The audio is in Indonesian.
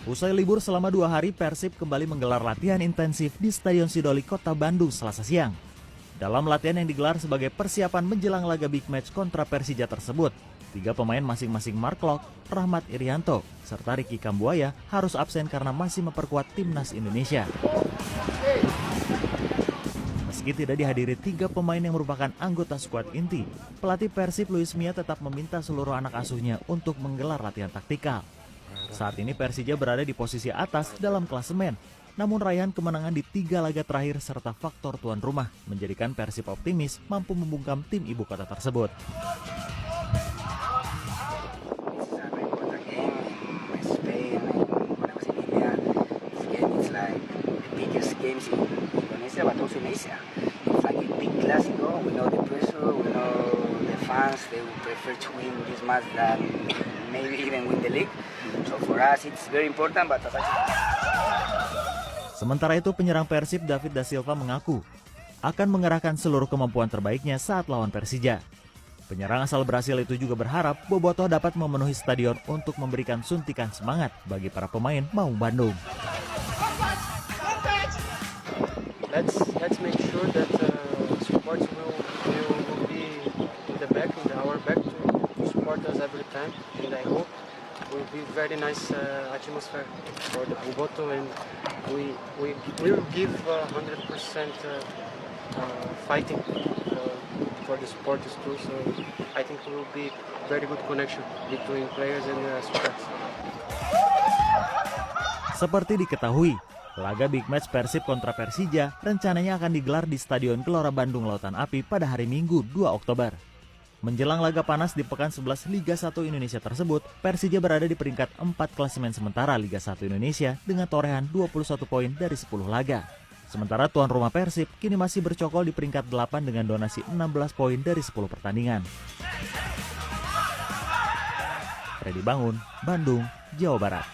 Usai libur selama 2 hari, Persib kembali menggelar latihan intensif di Stadion Sidoli, Kota Bandung, Selasa siang. Dalam latihan yang digelar sebagai persiapan menjelang laga big match kontra Persija tersebut, 3 pemain masing-masing Mark Locke, Rahmat Irianto, serta Ricky Kambuaya harus absen karena masih memperkuat timnas Indonesia. Meski tidak dihadiri 3 pemain yang merupakan anggota skuad inti, pelatih Persib Luis Mia tetap meminta seluruh anak asuhnya untuk menggelar latihan taktikal. Saat ini Persija berada di posisi atas dalam klasemen, namun raihan kemenangan di 3 laga terakhir serta faktor tuan rumah menjadikan Persib optimis mampu membungkam tim ibu kota tersebut. Sementara itu, penyerang Persib David Da Silva mengaku akan mengerahkan seluruh kemampuan terbaiknya saat lawan Persija. Penyerang asal Brasil itu juga berharap Bobotoh dapat memenuhi stadion untuk memberikan suntikan semangat bagi para pemain Maung Bandung. Let's make sure that supporters will be in our back to support us every time, and I hope will be very nice atmosphere for the Bobotoh, and we will give 100% fighting for the supporters too. So I think it will be very good connection between players and supporters. Seperti diketahui, laga big match Persib kontra Persija rencananya akan digelar di Stadion Gelora Bandung Lautan Api pada hari Minggu 2 Oktober. Menjelang laga panas di pekan 11 Liga 1 Indonesia tersebut, Persija berada di peringkat 4 klasemen sementara Liga 1 Indonesia dengan torehan 21 poin dari 10 laga. Sementara tuan rumah Persib kini masih bercokol di peringkat 8 dengan donasi 16 poin dari 10 pertandingan. Freddy Bangun, Bandung, Jawa Barat.